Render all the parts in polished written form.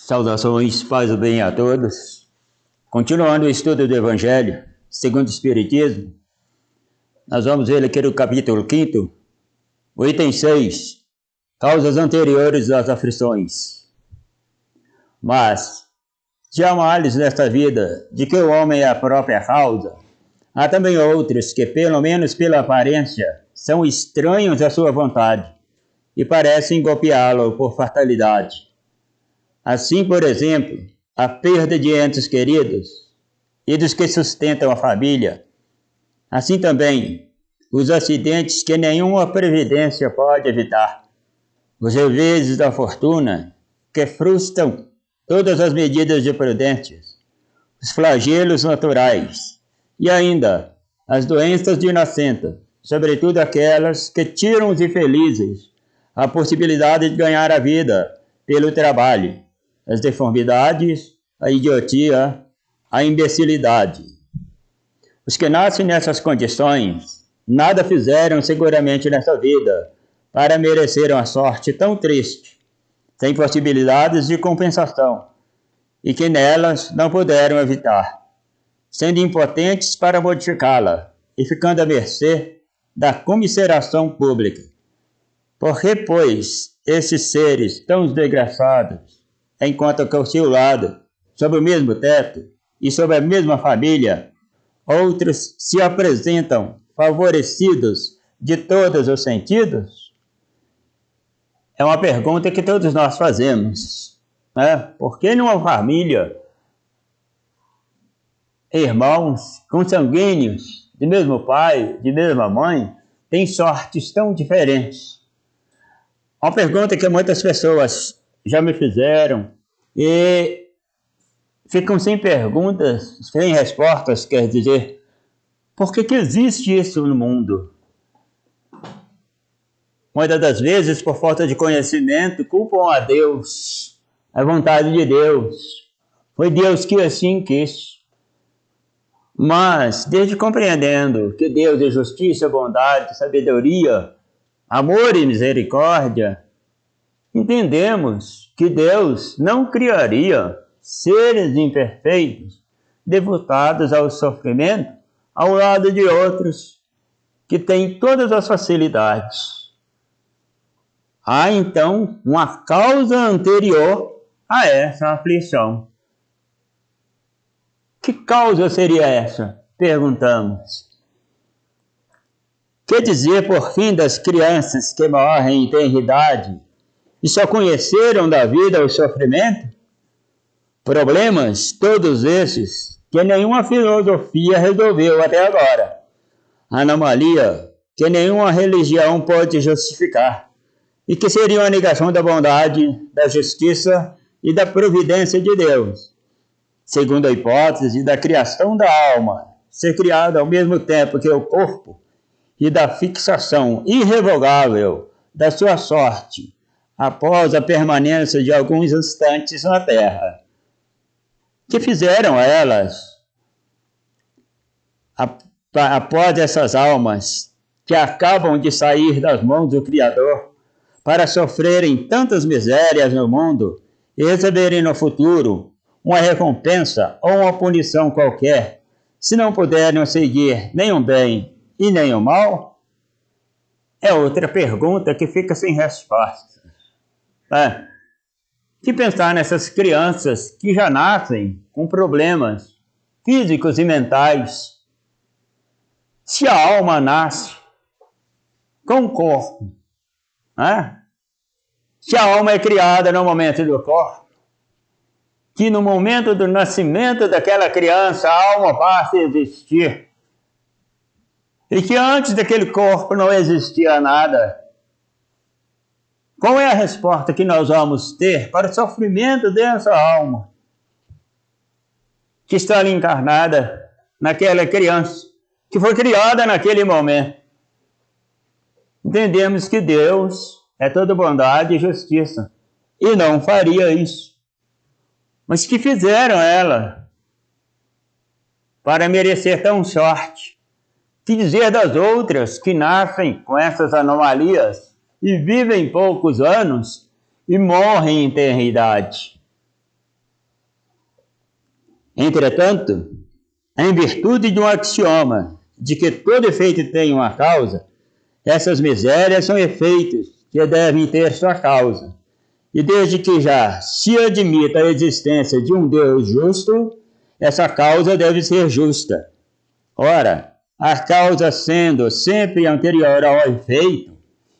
Saudações, paz e bem a todos. Continuando o estudo do Evangelho, segundo o Espiritismo, nós vamos ver aqui no capítulo 5º, o item 6, causas anteriores às aflições. Mas, se há males nesta vida de que o homem é a própria causa, há também outros que, pelo menos pela aparência, são estranhos à sua vontade e parecem golpeá-lo por fatalidade. Assim, por exemplo, a perda de entes queridos e dos que sustentam a família. Assim também, os acidentes que nenhuma previdência pode evitar. Os reveses da fortuna que frustram todas as medidas de prudência. Os flagelos naturais. E ainda, as doenças de nascença, sobretudo aquelas que tiram os infelizes a possibilidade de ganhar a vida pelo trabalho. As deformidades, a idiotia, a imbecilidade. Os que nascem nessas condições nada fizeram seguramente nessa vida para merecer uma sorte tão triste, sem possibilidades de compensação, e que nelas não puderam evitar, sendo impotentes para modificá-la e ficando à mercê da comiseração pública. Por que, pois, esses seres tão desgraçados, enquanto que ao seu lado, sob o mesmo teto e sob a mesma família, outros se apresentam favorecidos de todos os sentidos? É uma pergunta que todos nós fazemos, né? Por que numa família, irmãos consanguíneos, de mesmo pai, de mesma mãe, têm sortes tão diferentes? Uma pergunta que muitas pessoas já me fizeram e ficam sem perguntas, sem respostas, quer dizer, por que existe isso no mundo? Muitas das vezes, por falta de conhecimento, culpam a Deus, a vontade de Deus. Foi Deus que assim quis. Mas, desde compreendendo que Deus é justiça, bondade, sabedoria, amor e misericórdia, entendemos que Deus não criaria seres imperfeitos, devotados ao sofrimento, ao lado de outros que têm todas as facilidades. Há então uma causa anterior a essa aflição. Que causa seria essa? Perguntamos. Que dizer, por fim, das crianças que morrem em tenridade e só conheceram da vida o sofrimento? Problemas, todos esses, que nenhuma filosofia resolveu até agora. Anomalia que nenhuma religião pode justificar, e que seria uma negação da bondade, da justiça e da providência de Deus, segundo a hipótese da criação da alma, ser criada ao mesmo tempo que o corpo, e da fixação irrevogável da sua sorte, após a permanência de alguns instantes na terra. Que fizeram elas, após essas almas que acabam de sair das mãos do Criador, para sofrerem tantas misérias no mundo e receberem no futuro uma recompensa ou uma punição qualquer, se não puderem seguir nem o bem e nem o mal? É outra pergunta que fica sem resposta. Que pensar nessas crianças que já nascem com problemas físicos e mentais. Se a alma nasce com o corpo, se a alma é criada no momento do corpo, que no momento do nascimento daquela criança a alma passa a existir, e que antes daquele corpo não existia nada, qual é a resposta que nós vamos ter para o sofrimento dessa alma que está ali encarnada naquela criança, que foi criada naquele momento? Entendemos que Deus é toda bondade e justiça, e não faria isso. Mas que fizeram ela para merecer tão sorte? Que dizer das outras que nascem com essas anomalias e vivem poucos anos e morrem em tenridade? Entretanto, em virtude de um axioma de que todo efeito tem uma causa, essas misérias são efeitos que devem ter sua causa. E desde que já se admita a existência de um Deus justo, essa causa deve ser justa. Ora, a causa sendo sempre anterior ao efeito,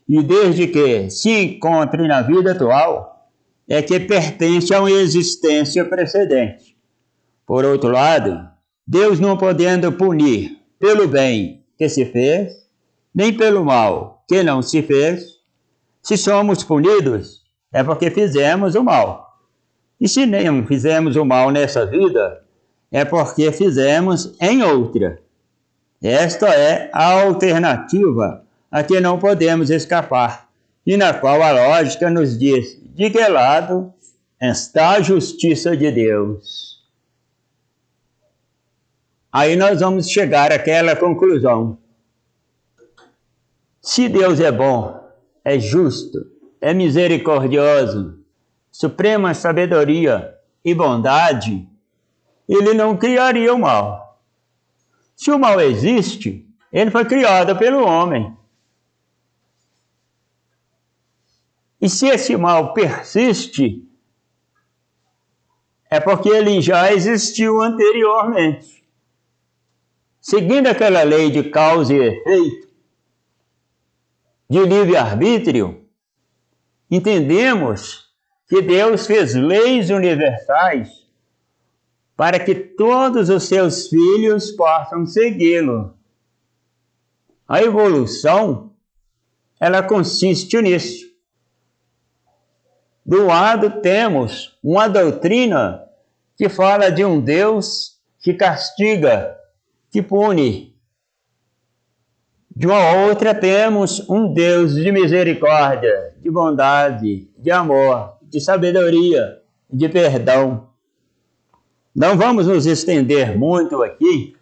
e desde que se encontre na vida atual, é que pertence a uma existência precedente. Por outro lado, Deus não podendo punir pelo bem que se fez, nem pelo mal que não se fez, se somos punidos, é porque fizemos o mal. E se nem fizemos o mal nessa vida, é porque fizemos em outra. Esta é a alternativa a que não podemos escapar, e na qual a lógica nos diz de que lado está a justiça de Deus. Aí nós vamos chegar àquela conclusão. Se Deus é bom, é justo, é misericordioso, suprema sabedoria e bondade, Ele não criaria o mal. Se o mal existe, ele foi criado pelo homem. E se esse mal persiste, é porque ele já existiu anteriormente. Seguindo aquela lei de causa e efeito, de livre-arbítrio, entendemos que Deus fez leis universais para que todos os seus filhos possam segui-lo. A evolução, ela consiste nisso. Do lado temos uma doutrina que fala de um Deus que castiga, que pune. De uma outra temos um Deus de misericórdia, de bondade, de amor, de sabedoria, de perdão. Não vamos nos estender muito aqui,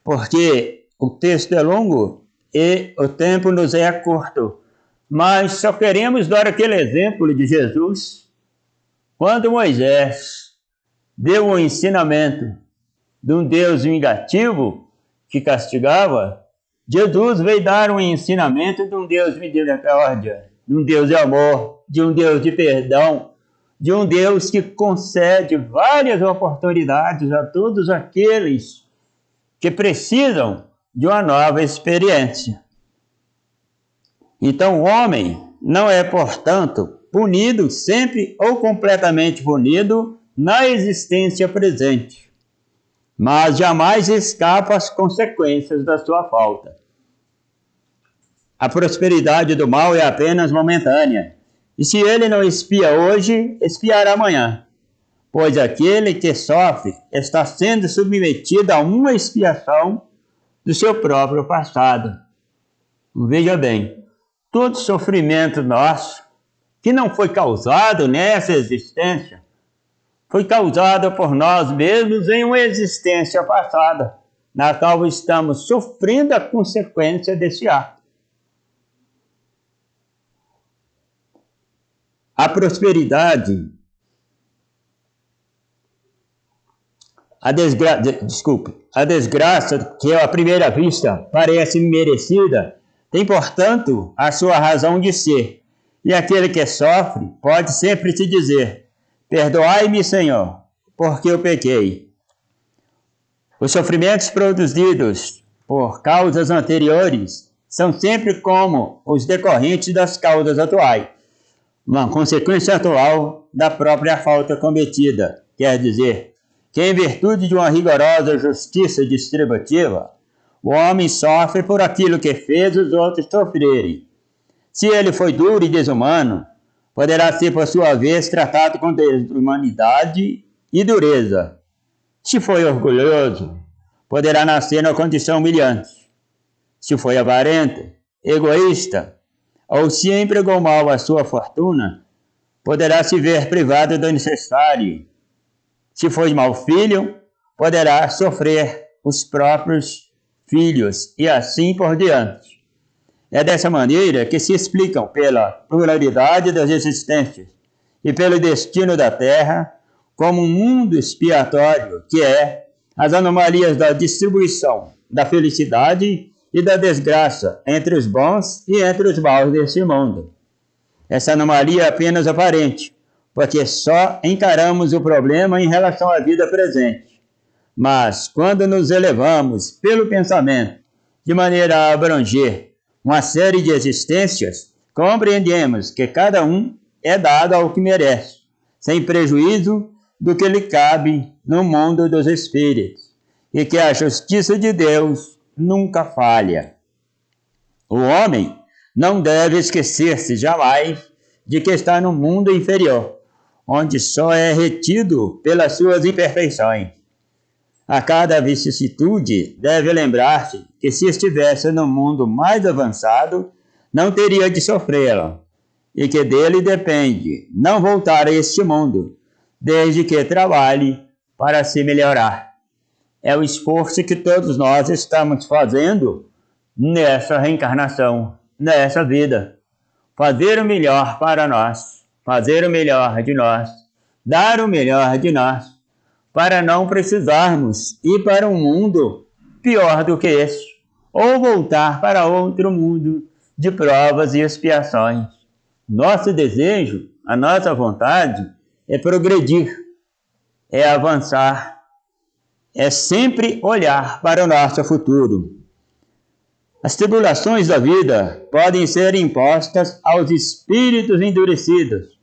porque o texto é longo e o tempo nos é curto. Mas só queremos dar aquele exemplo de Jesus. Quando Moisés deu o ensinamento de um Deus vingativo que castigava, Jesus veio dar um ensinamento de um Deus de misericórdia, de um Deus de amor, de um Deus de perdão, de um Deus que concede várias oportunidades a todos aqueles que precisam de uma nova experiência. Então o homem não é, portanto, punido sempre ou completamente punido na existência presente, mas jamais escapa às consequências da sua falta. A prosperidade do mal é apenas momentânea, e se ele não espia hoje, espiará amanhã, pois aquele que sofre está sendo submetido a uma expiação do seu próprio passado. Veja bem, todo sofrimento nosso, que não foi causado nessa existência, foi causado por nós mesmos em uma existência passada, na qual estamos sofrendo a consequência desse ato. A prosperidade, a desgraça que à primeira vista parece merecida, tem, portanto, a sua razão de ser. E aquele que sofre pode sempre te dizer: perdoai-me, Senhor, porque eu pequei. Os sofrimentos produzidos por causas anteriores são sempre como os decorrentes das causas atuais, uma consequência atual da própria falta cometida. Quer dizer, que em virtude de uma rigorosa justiça distributiva, o homem sofre por aquilo que fez os outros sofrerem. Se ele foi duro e desumano, poderá ser por sua vez tratado com desumanidade e dureza. Se foi orgulhoso, poderá nascer na condição humilhante. Se foi avarento, egoísta, ou se empregou mal a sua fortuna, poderá se ver privado do necessário. Se foi mau filho, poderá sofrer os próprios filhos, e assim por diante. É dessa maneira que se explicam pela pluralidade das existências e pelo destino da Terra como um mundo expiatório, que é as anomalias da distribuição da felicidade e da desgraça entre os bons e entre os maus deste mundo. Essa anomalia é apenas aparente, porque só encaramos o problema em relação à vida presente. Mas, quando nos elevamos pelo pensamento, de maneira a abranger uma série de existências, compreendemos que cada um é dado ao que merece, sem prejuízo do que lhe cabe no mundo dos espíritos, e que a justiça de Deus nunca falha. O homem não deve esquecer-se jamais de que está no mundo inferior, onde só é retido pelas suas imperfeições. A cada vicissitude deve lembrar-se que se estivesse no mundo mais avançado, não teria de sofrê-la, e que dele depende não voltar a este mundo, desde que trabalhe para se melhorar. É o esforço que todos nós estamos fazendo nessa reencarnação, nessa vida. Fazer o melhor para nós, fazer o melhor de nós, dar o melhor de nós, para não precisarmos ir para um mundo pior do que este, ou voltar para outro mundo de provas e expiações. Nosso desejo, a nossa vontade é progredir, é avançar, é sempre olhar para o nosso futuro. As tribulações da vida podem ser impostas aos espíritos endurecidos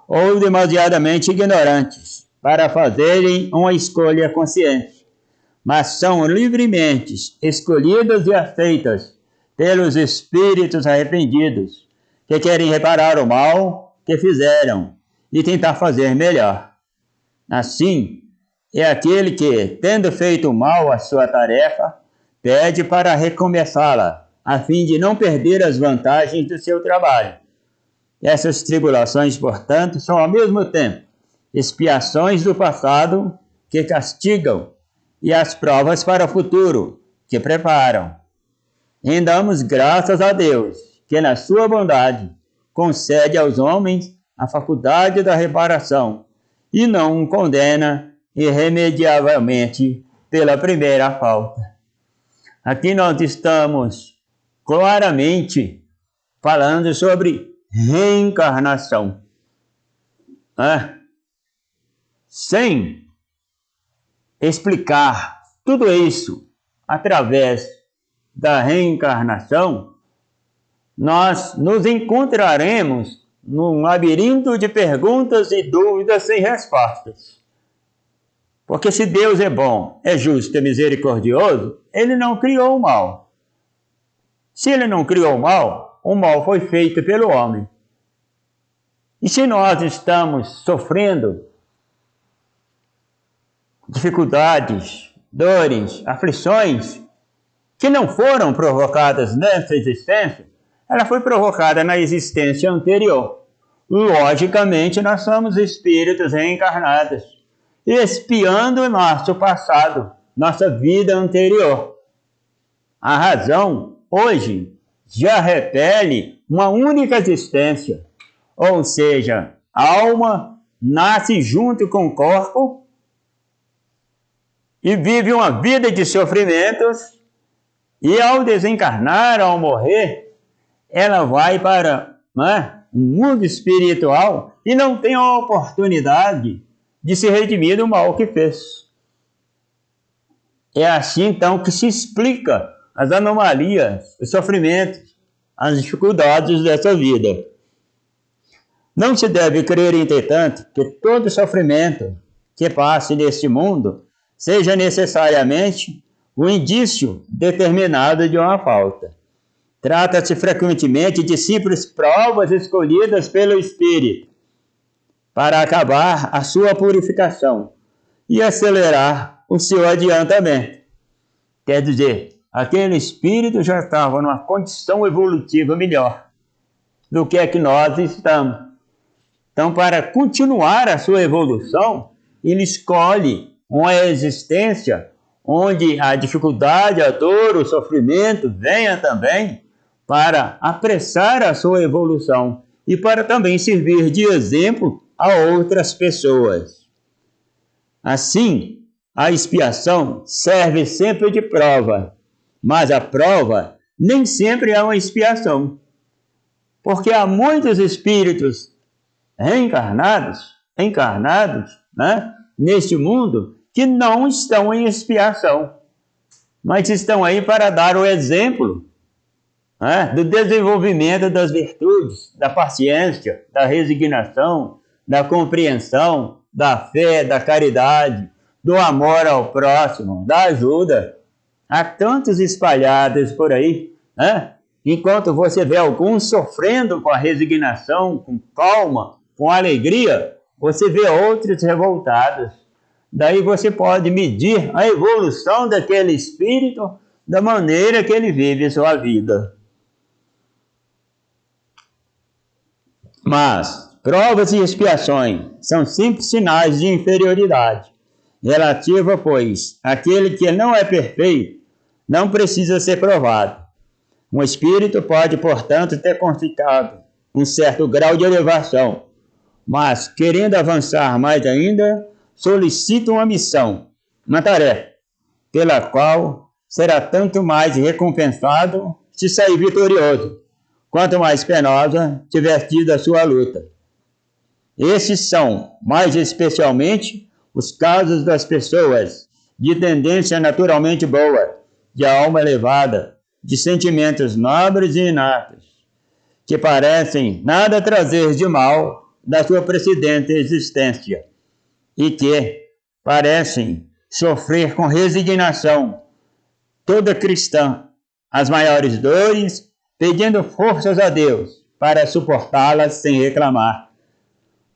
ou demasiadamente ignorantes para fazerem uma escolha consciente, mas são livremente escolhidas e aceitas pelos espíritos arrependidos, que querem reparar o mal que fizeram e tentar fazer melhor. Assim, é aquele que, tendo feito mal a sua tarefa, pede para recomeçá-la, a fim de não perder as vantagens do seu trabalho. Essas tribulações, portanto, são ao mesmo tempo expiações do passado que castigam e as provas para o futuro que preparam. Rendamos graças a Deus, que na sua bondade concede aos homens a faculdade da reparação e não condena irremediavelmente pela primeira falta. Aqui nós estamos claramente falando sobre reencarnação. Sem explicar tudo isso através da reencarnação, nós nos encontraremos num labirinto de perguntas e dúvidas sem respostas. Porque se Deus é bom, é justo e misericordioso, Ele não criou o mal. Se Ele não criou o mal foi feito pelo homem. E se nós estamos sofrendo dificuldades, dores, aflições, que não foram provocadas nessa existência, ela foi provocada na existência anterior. Logicamente, nós somos espíritos reencarnados, expiando o nosso passado, nossa vida anterior. A razão, hoje, já repele uma única existência, ou seja, a alma nasce junto com o corpo e vive uma vida de sofrimentos, e ao desencarnar, ao morrer, ela vai para um mundo espiritual e não tem a oportunidade de se redimir do mal que fez. É assim então que se explica as anomalias, os sofrimentos, as dificuldades dessa vida. Não se deve crer, entretanto, que todo sofrimento que passe neste mundo seja necessariamente o indício determinado de uma falta. Trata-se frequentemente de simples provas escolhidas pelo Espírito para acabar a sua purificação e acelerar o seu adiantamento. Quer dizer, aquele espírito já estava numa condição evolutiva melhor do que é que nós estamos. Então, para continuar a sua evolução, ele escolhe uma existência onde a dificuldade, a dor, o sofrimento venha também para apressar a sua evolução e para também servir de exemplo a outras pessoas. Assim, a expiação serve sempre de prova, mas a prova nem sempre é uma expiação, porque há muitos espíritos encarnados, né, neste mundo, que não estão em expiação, mas estão aí para dar o exemplo, né, do desenvolvimento das virtudes, da paciência, da resignação, da compreensão, da fé, da caridade, do amor ao próximo, da ajuda. Há tantos espalhados por aí, né? Enquanto você vê alguns sofrendo com a resignação, com calma, com alegria, você vê outros revoltados. Daí você pode medir a evolução daquele espírito da maneira que ele vive sua vida. Mas provas e expiações são simples sinais de inferioridade relativa, pois aquele que não é perfeito não precisa ser provado. Um espírito pode, portanto, ter conquistado um certo grau de elevação, mas, querendo avançar mais ainda, solicita uma missão, uma tarefa, pela qual será tanto mais recompensado se sair vitorioso, quanto mais penosa tiver tido a sua luta. Esses são, mais especialmente, os casos das pessoas de tendência naturalmente boa, de alma elevada, de sentimentos nobres e inatos, que parecem nada trazer de mal da sua precedente existência e que parecem sofrer com resignação toda cristã as maiores dores, pedindo forças a Deus para suportá-las sem reclamar.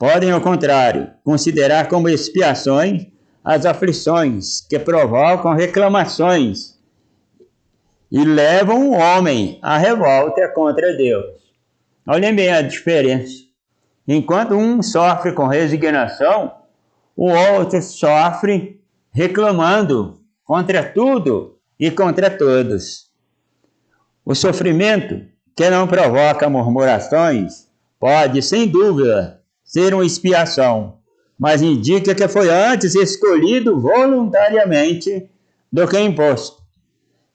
Podem, ao contrário, considerar como expiações as aflições que provocam reclamações e levam o homem à revolta contra Deus. Olhem bem a diferença. Enquanto um sofre com resignação, o outro sofre reclamando contra tudo e contra todos. O sofrimento que não provoca murmurações pode, sem dúvida, ser uma expiação, mas indica que foi antes escolhido voluntariamente do que imposto.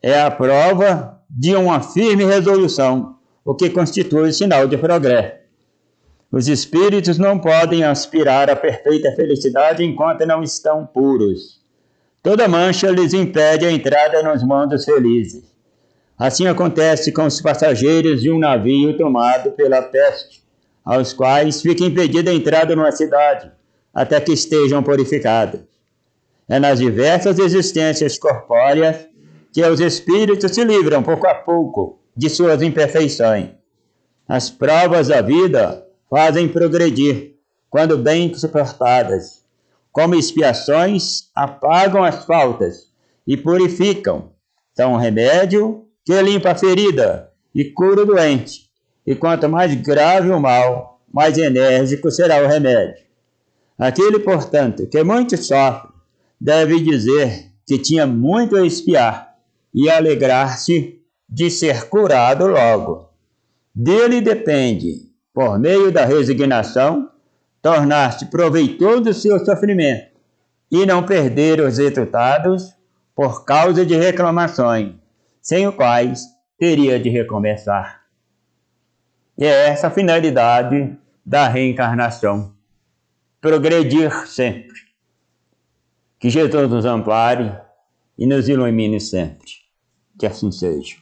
É a prova de uma firme resolução, o que constitui sinal de progresso. Os espíritos não podem aspirar à perfeita felicidade enquanto não estão puros. Toda mancha lhes impede a entrada nos mundos felizes. Assim acontece com os passageiros de um navio tomado pela peste, aos quais fica impedida a entrada numa cidade, até que estejam purificados. É nas diversas existências corpóreas que os espíritos se livram pouco a pouco de suas imperfeições. As provas da vida fazem progredir, quando bem suportadas. Como expiações, apagam as faltas e purificam. São um remédio que limpa a ferida e cura o doente. E quanto mais grave o mal, mais enérgico será o remédio. Aquele, portanto, que muito sofre, deve dizer que tinha muito a expiar e alegrar-se de ser curado logo. Dele depende, por meio da resignação, tornar-se proveitoso do seu sofrimento e não perder os resultados por causa de reclamações, sem os quais teria de recomeçar. E é essa a finalidade da reencarnação, progredir sempre. Que Jesus nos ampare e nos ilumine sempre. Que assim seja.